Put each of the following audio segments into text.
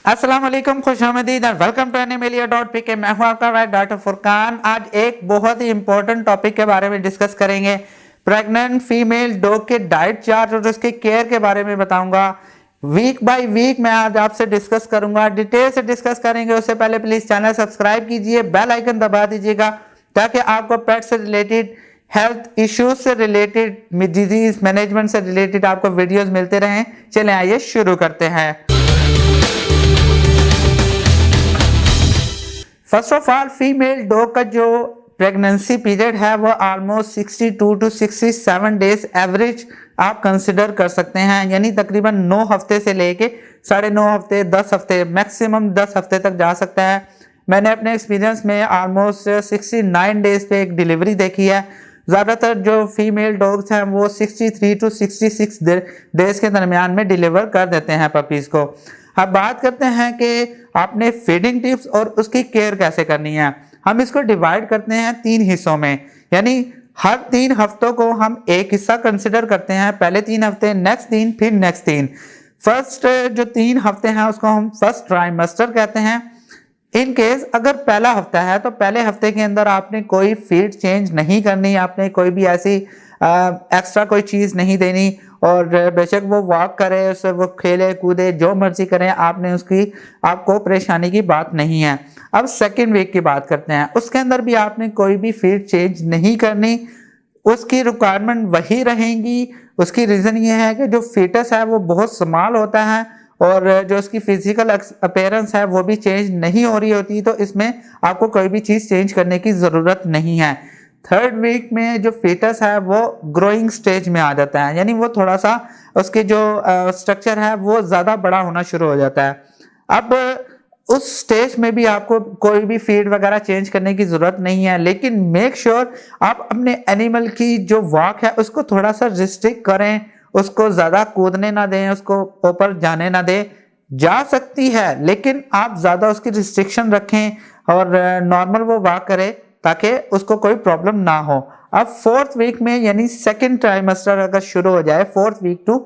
अस्सलाम वालेकुम, खुशामदीद और वेलकम टू animalia.pk। मैं हूं आपका भाई डॉक्टर फुरकान। आज एक बहुत ही इंपॉर्टेंट टॉपिक के बारे में डिस्कस करेंगे। प्रेग्नेंट फीमेल डॉग के डाइट चार्ट और उसके केयर के बारे में बताऊंगा। वीक बाय वीक मैं आज आपसे डिस्कस करूंगा, डिटेल से डिस्कस करेंगे। उससे पहले प्लीज चैनल सब्सक्राइब कीजिए, बेल आइकन दबा दीजिएगा ताकि आपको पेट से रिलेटेड, हेल्थ इश्यूज से रिलेटेड, डिजीज मैनेजमेंट से रिलेटेड आपको वीडियोस मिलते रहें। चलें आइए शुरू करते हैं। First of all, female dog का जो प्रेगनेंसी पीरियड है वो ऑलमोस्ट 62 टू 67 डेज एवरेज आप कंसिडर कर सकते हैं, यानी तकरीबन 9 हफ्ते से लेके 9.5 हफ्ते, 10 हफ्ते, मैक्सिमम 10 हफ्ते तक जा सकता है। मैंने अपने एक्सपीरियंस में ऑलमोस्ट 69 डेज पे एक डिलीवरी देखी है। ज़्यादातर जो फीमेल डॉग्स हैं वो 63 टू 66 डेज के दरमियान में डिलीवर कर देते हैं पपीज़ को। अब बात करते हैं कि आपने फीडिंग टिप्स और उसकी केयर कैसे करनी है। हम इसको डिवाइड करते हैं 3 हिस्सों में, यानी हर 3 हफ्तों को हम एक हिस्सा कंसिडर करते हैं। पहले 3 हफ्ते, नेक्स्ट 3, फिर नेक्स्ट 3। फर्स्ट जो 3 हफ्ते हैं उसको हम फर्स्ट ट्राइमेस्टर कहते हैं। इन केस अगर पहला हफ्ता है तो पहले हफ्ते के अंदर आपने कोई फीड चेंज नहीं करनी, आपने कोई भी ऐसी एक्स्ट्रा कोई चीज़ नहीं देनी, और बेशक वो वॉक करे, उससे वो खेले कूदे जो मर्जी करें, आपको परेशानी की बात नहीं है। अब सेकेंड वीक की बात करते हैं। उसके अंदर भी आपने कोई भी फीड चेंज नहीं करनी, उसकी रिक्वायरमेंट वही रहेंगी। उसकी रीज़न ये है कि जो फीटस है वो बहुत स्मॉल होता है और जो उसकी फिजिकल अपीयरेंस है वो भी चेंज नहीं हो रही होती, तो इसमें आपको कोई भी चीज़ चेंज करने की ज़रूरत नहीं है। थर्ड वीक में जो फीटस है वो ग्रोइंग स्टेज में आ जाता है, यानी वो थोड़ा सा उसके जो स्ट्रक्चर है वो ज़्यादा बड़ा होना शुरू हो जाता है। अब उस स्टेज में भी आपको कोई भी फीड वगैरह चेंज करने की ज़रूरत नहीं है, लेकिन मेक श्योर आप अपने एनिमल की जो वॉक है उसको थोड़ा सा रिस्ट्रिक्ट करें, उसको ज़्यादा कूदने ना दें, उसको ऊपर जाने ना दें। जा सकती है लेकिन आप ज़्यादा उसकी रिस्ट्रिक्शन रखें और नॉर्मल वो वॉक करे ताकि उसको कोई प्रॉब्लम ना हो। अब फोर्थ वीक में, यानी सेकेंड ट्राइमेस्टर अगर शुरू हो जाए 4th वीक टू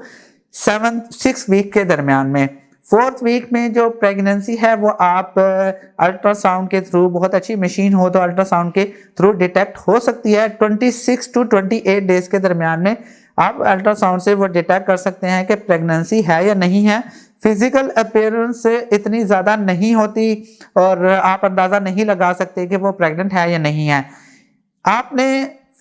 6 वीक के दरमियान में, 4th वीक में जो प्रेगनेंसी है वो आप अल्ट्रासाउंड के थ्रू, बहुत अच्छी मशीन हो तो अल्ट्रासाउंड के थ्रू डिटेक्ट हो सकती है। 26 टू 28 डेज के दरमियान में आप अल्ट्रासाउंड से वो डिटेक्ट कर सकते हैं कि प्रेगनेंसी है या नहीं है। फिजिकल अपीयरेंस से इतनी ज़्यादा नहीं होती और आप अंदाज़ा नहीं लगा सकते कि वो प्रेग्नेंट है या नहीं है। आपने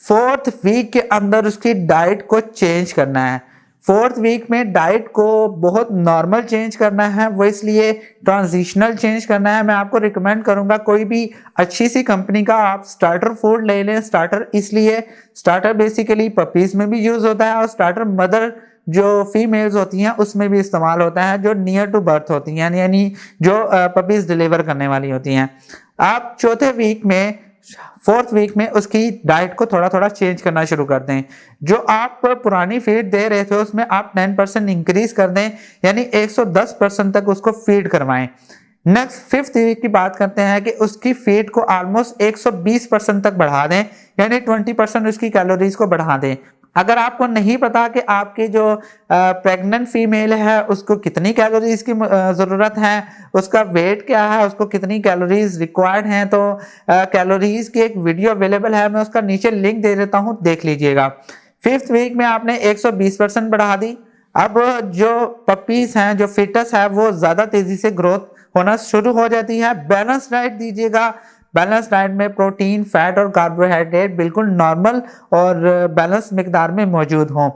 4th वीक के अंदर उसकी डाइट को चेंज करना है। 4th वीक में डाइट को बहुत नॉर्मल चेंज करना है, वो इसलिए ट्रांजिशनल चेंज करना है। मैं आपको रिकमेंड करूंगा कोई भी अच्छी सी कंपनी का आप स्टार्टर फूड ले लें। स्टार्टर इसलिए, स्टार्टर बेसिकली पपीज में भी यूज होता है और स्टार्टर मदर जो फीमेल्स होती हैं उसमें भी इस्तेमाल होता है, जो नियर टू बर्थ होती हैं, यानी जो पपीज डिलीवर करने वाली होती हैं। आप चौथे वीक में, 4th वीक में उसकी डाइट को थोड़ा थोड़ा चेंज करना शुरू कर दें। जो आप पुरानी फीड दे रहे थे उसमें आप 10% इंक्रीज कर दें, यानी 110% तक उसको फीड करवाएं। नेक्स्ट 5th वीक की बात करते हैं कि उसकी फीड को ऑलमोस्ट 120% तक बढ़ा दें, यानी 20% उसकी कैलोरीज को बढ़ा दें। अगर आपको नहीं पता कि आपकी जो प्रेग्नेंट फीमेल है उसको कितनी कैलोरीज की ज़रूरत है, उसका वेट क्या है, उसको कितनी कैलोरीज रिक्वायर्ड हैं, तो कैलोरीज की एक वीडियो अवेलेबल है, मैं उसका नीचे लिंक दे देता हूँ, देख लीजिएगा। 5th वीक में आपने 120% बढ़ा दी। अब जो पपीज हैं, जो फिटस है, वो ज़्यादा तेज़ी से ग्रोथ होना शुरू हो जाती है। बैलेंस डाइट दीजिएगा। बैलेंस डाइट में प्रोटीन, फैट और कार्बोहाइड्रेट बिल्कुल नॉर्मल और बैलेंस मिकदार में मौजूद हों।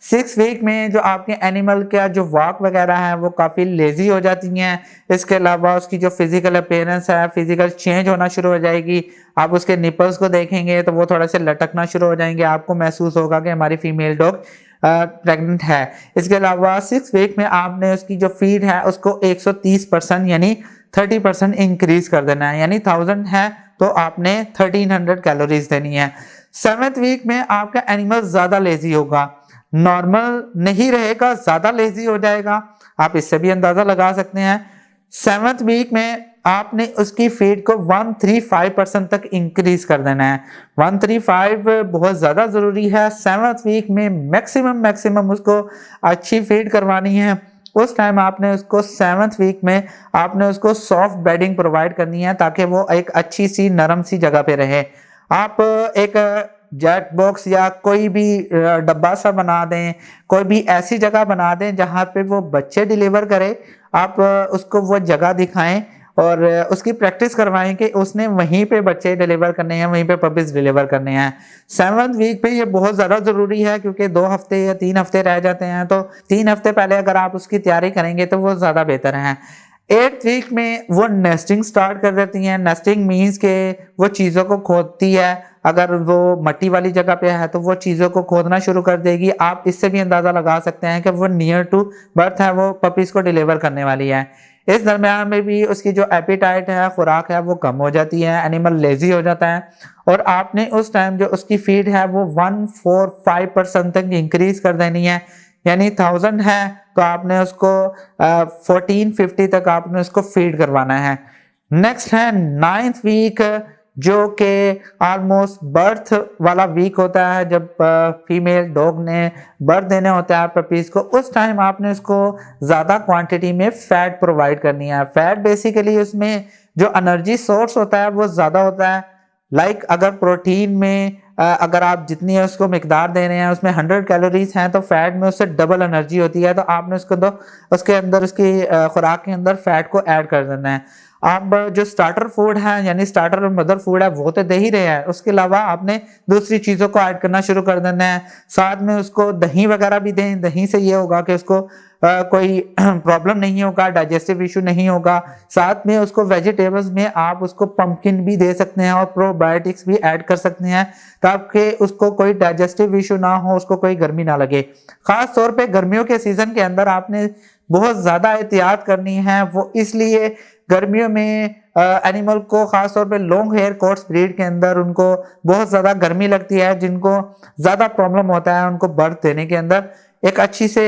6 वीक में जो आपके एनिमल का जो वॉक वगैरह है वो काफ़ी लेजी हो जाती हैं। इसके अलावा उसकी जो फिजिकल अपीयरेंस है, फिजिकल चेंज होना शुरू हो जाएगी। आप उसके निपल्स को देखेंगे तो वो थोड़े से लटकना शुरू हो जाएंगे, आपको महसूस होगा कि हमारी फीमेल डॉग प्रेग्नेंट है। इसके अलावा 6 वीक में आपने उसकी जो फीड है उसको 130% यानी 30% इंक्रीज कर देना है, यानी 1000 है तो आपने 1300 कैलोरीज देनी है। 7th वीक में आपका एनिमल ज्यादा लेजी होगा, नॉर्मल नहीं रहेगा, ज्यादा लेजी हो जाएगा। आप इससे भी अंदाजा लगा सकते हैं। 7th वीक में आपने उसकी फीड को 135% तक इंक्रीज कर देना है। 135 बहुत ज्यादा जरूरी है। 7th वीक में मैक्सिमम उसको अच्छी फीड करवानी है। उस टाइम आपने उसको 7th वीक में आपने उसको सॉफ्ट बेडिंग प्रोवाइड करनी है ताकि वो एक अच्छी सी नरम सी जगह पे रहे। आप एक जेट बॉक्स या कोई भी डब्बा सा बना दें, कोई भी ऐसी जगह बना दें जहाँ पे वो बच्चे डिलीवर करे। आप उसको वो जगह दिखाएं और उसकी प्रैक्टिस करवाएं कि उसने वहीं पे बच्चे डिलीवर करने हैं, वहीं पे पपीज डिलीवर करने हैं। 7th वीक पे ये बहुत ज़्यादा ज़रूरी है क्योंकि 2 हफ्ते या 3 हफ्ते रह जाते हैं, तो 3 हफ्ते पहले अगर आप उसकी तैयारी करेंगे तो वो ज़्यादा बेहतर है। 8th वीक में वो नेस्टिंग स्टार्ट कर देती हैं। नेस्टिंग मीन्स के वो चीज़ों को खोदती है। अगर वो मट्टी वाली जगह पे है तो वो चीज़ों को खोदना शुरू कर देगी। आप इससे भी अंदाज़ा लगा सकते हैं कि वो नियर टू बर्थ है, वो पपीज़ को डिलीवर करने वाली है। इस दरमियान में भी उसकी जो एपिटाइट है, खुराक है, वो कम हो जाती है, एनिमल लेजी हो जाता है और आपने उस टाइम जो उसकी फीड है वो 145% तक इंक्रीज कर देनी है। यानी 1000 है तो आपने उसको 1450 तक आपने उसको फीड करवाना है। नेक्स्ट है 9th वीक, जो कि ऑलमोस्ट बर्थ वाला वीक होता है, जब फीमेल डॉग ने बर्थ देने होता है पपीज को। उस टाइम आपने उसको ज़्यादा क्वांटिटी में फैट प्रोवाइड करनी है। फैट बेसिकली उसमें जो एनर्जी सोर्स होता है वो ज़्यादा होता है। लाइक अगर प्रोटीन में अगर आप जितनी उसको मिकदार दे रहे हैं उसमें 100 कैलोरीज हैं तो फैट में उससे डबल एनर्जी होती है, तो आपने उसको उसके अंदर उसकी खुराक के अंदर फैट को ऐड कर देना है। आप जो स्टार्टर फूड है यानी स्टार्टर और मदर फूड है वो तो दे ही रहे हैं, उसके अलावा आपने दूसरी चीज़ों को ऐड करना शुरू कर देना है। साथ में उसको दही वगैरह भी दें। दही से ये होगा कि उसको कोई प्रॉब्लम नहीं होगा, डाइजेस्टिव इशू नहीं होगा। साथ में उसको वेजिटेबल्स में आप उसको पंपकिन भी दे सकते हैं और प्रोबायोटिक्स भी ऐड कर सकते हैं ताकि उसको कोई डाइजेस्टिव इशू ना हो, उसको कोई गर्मी ना लगे। खास तौर पे गर्मियों के सीजन के अंदर आपने बहुत ज़्यादा एहतियात करनी है। वो इसलिए गर्मियों में एनिमल को खास तौर पे लॉन्ग हेयर कोट्स ब्रीड के अंदर उनको बहुत ज़्यादा गर्मी लगती है, जिनको ज़्यादा प्रॉब्लम होता है उनको बर्थ देने के अंदर एक अच्छी से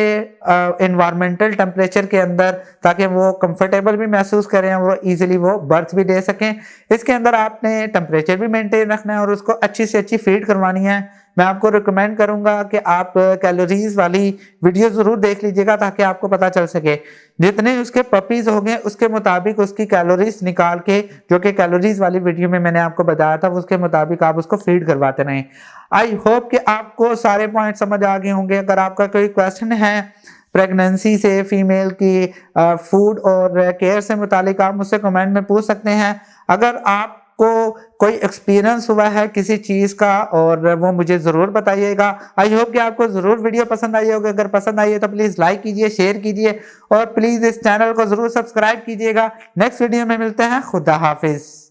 एनवायरमेंटल टेम्परेचर के अंदर, ताकि वो कंफर्टेबल भी महसूस करें, वो इजीली वो बर्थ भी दे सकें। इसके अंदर आपने टेम्परेचर भी मेंटेन रखना है और उसको अच्छी से अच्छी फीड करवानी है। मैं आपको रिकमेंड करूंगा कि आप कैलोरीज वाली वीडियो जरूर देख लीजिएगा ताकि आपको पता चल सके जितने उसके पपीज होंगे उसके मुताबिक उसकी कैलोरीज निकाल के, जो कि कैलोरीज वाली वीडियो में मैंने आपको बताया था, उसके मुताबिक आप उसको फीड करवाते रहें। आई होप कि आपको सारे पॉइंट समझ आ गए होंगे। अगर आपका कोई क्वेश्चन है प्रेगनेंसी से फीमेल की फूड और केयर से मुतालिक आप मुझसे कमेंट में पूछ सकते हैं। अगर आपको कोई एक्सपीरियंस हुआ है किसी चीज़ का और वो मुझे ज़रूर बताइएगा। आई होप कि आपको ज़रूर वीडियो पसंद आई होगी। अगर पसंद आई है तो प्लीज़ लाइक कीजिए, शेयर कीजिए और प्लीज़ इस चैनल को ज़रूर सब्सक्राइब कीजिएगा। नेक्स्ट वीडियो में मिलते हैं। खुदा हाफिज़।